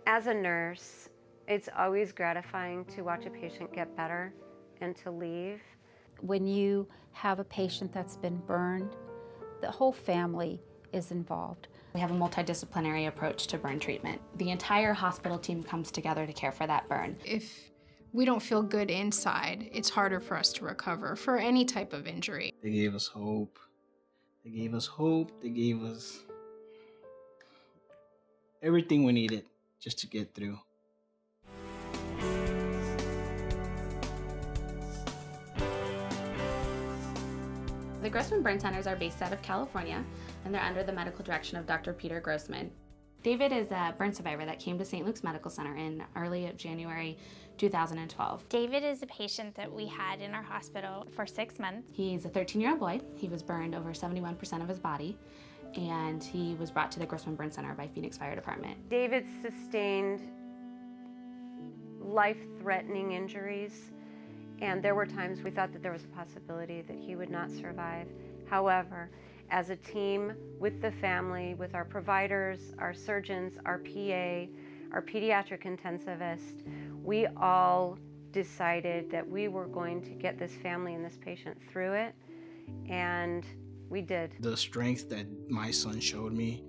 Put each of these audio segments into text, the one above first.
As a nurse, it's always gratifying to watch a patient get better and to leave. When you have a patient that's been burned, the whole family is involved. We have a multidisciplinary approach to burn treatment. The entire hospital team comes together to care for that burn. If we don't feel good inside, it's harder for us to recover for any type of injury. They gave us hope. They gave us hope. They gave us everything we needed just to get through. The Grossman Burn Centers are based out of California, and they're under the medical direction of Dr. Peter Grossman. David is a burn survivor that came to St. Luke's Medical Center in early January 2012. David is a patient that we had in our hospital for 6 months. He's a 13-year-old boy. He was burned over 71% of his body, and he was brought to the Grossman Burn Center by Phoenix Fire Department. David sustained life-threatening injuries, and there were times we thought that there was a possibility that he would not survive. However, as a team with the family, with our providers, our surgeons, our PA, our pediatric intensivist, we all decided that we were going to get this family and this patient through it, and we did. The strength that my son showed me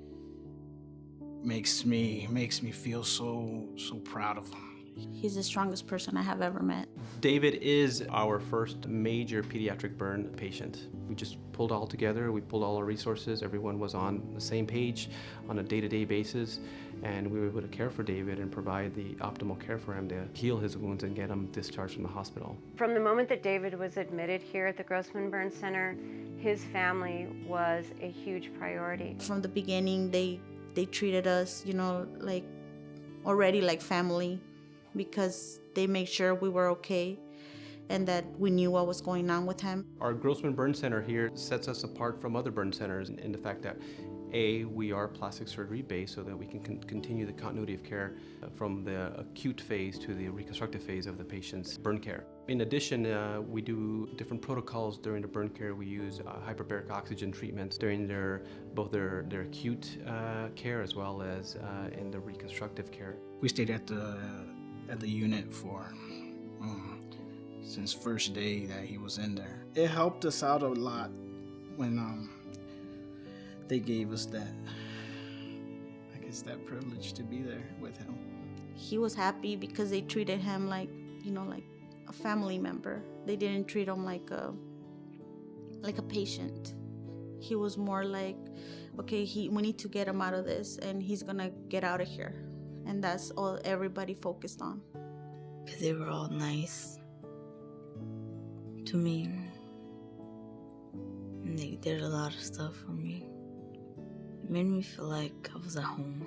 makes me feel so proud of him. He's the strongest person I have ever met. David is our first major pediatric burn patient. We just pulled all together, we pulled all our resources, everyone was on the same page on a day-to-day basis, and we were able to care for David and provide the optimal care for him to heal his wounds and get him discharged from the hospital. From the moment that David was admitted here at the Grossman Burn Center, his family was a huge priority. From the beginning, they treated us, like already like family, because they made sure we were okay and that we knew what was going on with him. Our Grossman Burn Center here sets us apart from other burn centers in the fact that we are plastic surgery based so that we can continue the continuity of care from the acute phase to the reconstructive phase of the patient's burn care. In addition, we do different protocols during the burn care. We use hyperbaric oxygen treatments during both their acute care as well as in the reconstructive care. We stayed at the unit for since first day that he was in there. It helped us out a lot when they gave us that privilege to be there with him. He was happy because they treated him like a family member. They didn't treat him like a patient. He was more like, okay, we need to get him out of this and he's gonna get out of here. And that's all everybody focused on. Because they were all nice to me. And they did a lot of stuff for me. It made me feel like I was at home.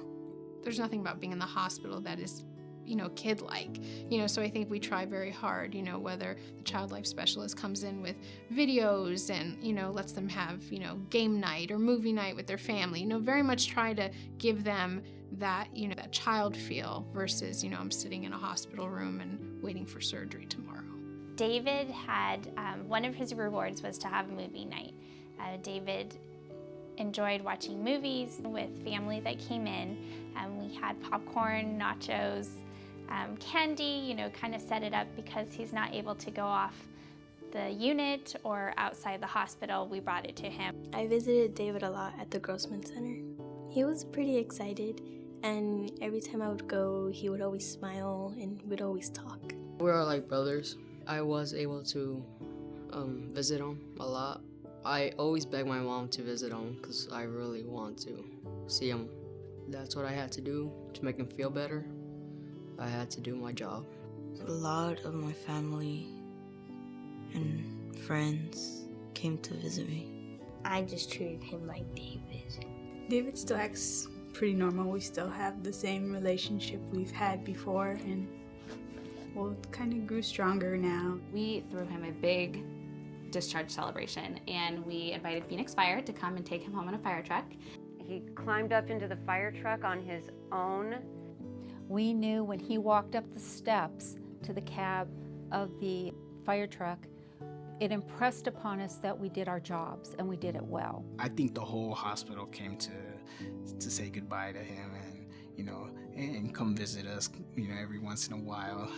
There's nothing about being in the hospital that is, kid-like. So I think we try very hard, whether the child life specialist comes in with videos and, lets them have, game night or movie night with their family, very much try to give them that, that child feel versus, I'm sitting in a hospital room and waiting for surgery tomorrow. David had, one of his rewards was to have a movie night. David enjoyed watching movies with family that came in. We had popcorn, nachos, candy, kind of set it up because he's not able to go off the unit or outside the hospital. We brought it to him. I visited David a lot at the Grossman Center. He was pretty excited, and every time I would go, he would always smile and we'd always talk. We're like brothers. I was able to visit him a lot. I always beg my mom to visit him because I really want to see him. That's what I had to do to make him feel better. I had to do my job. A lot of my family and friends came to visit me. I just treated him like David. David still acts pretty normal. We still have the same relationship we've had before, and it kind of grew stronger now. We threw him a big discharge celebration, and we invited Phoenix Fire to come and take him home in a fire truck. He climbed up into the fire truck on his own. We knew when he walked up the steps to the cab of the fire truck, it impressed upon us that we did our jobs and we did it well. I think the whole hospital came to say goodbye to him, and and come visit us, every once in a while.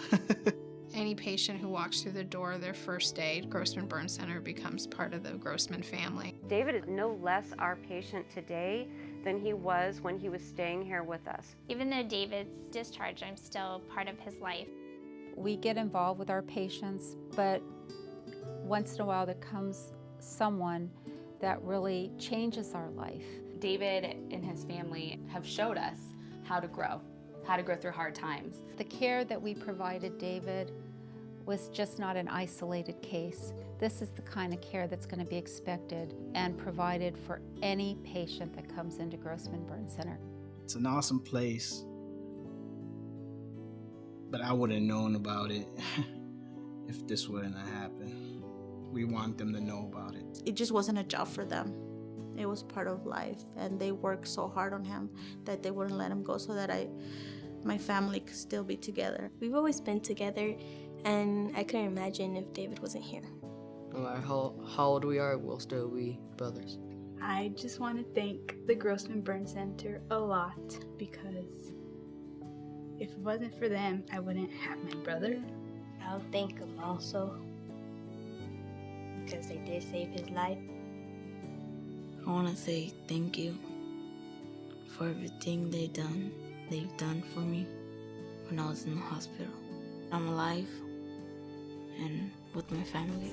Any patient who walks through the door their first day at Grossman Burn Center becomes part of the Grossman family. David is no less our patient today than he was when he was staying here with us. Even though David's discharged, I'm still part of his life. We get involved with our patients, but once in a while there comes someone that really changes our life. David and his family have showed us how to grow through hard times. The care that we provided David was just not an isolated case. This is the kind of care that's going to be expected and provided for any patient that comes into Grossman Burn Center. It's an awesome place, but I wouldn't have known about it if this wouldn't have happened. We want them to know about it. It just wasn't a job for them. It was part of life, and they worked so hard on him that they wouldn't let him go so that my family could still be together. We've always been together, and I couldn't imagine if David wasn't here. No matter how old we are, we'll still be brothers. I just want to thank the Grossman Burn Center a lot, because if it wasn't for them, I wouldn't have my brother. I'll thank them also, because they did save his life. I want to say thank you for everything they've done for me when I was in the hospital. I'm alive and with my family.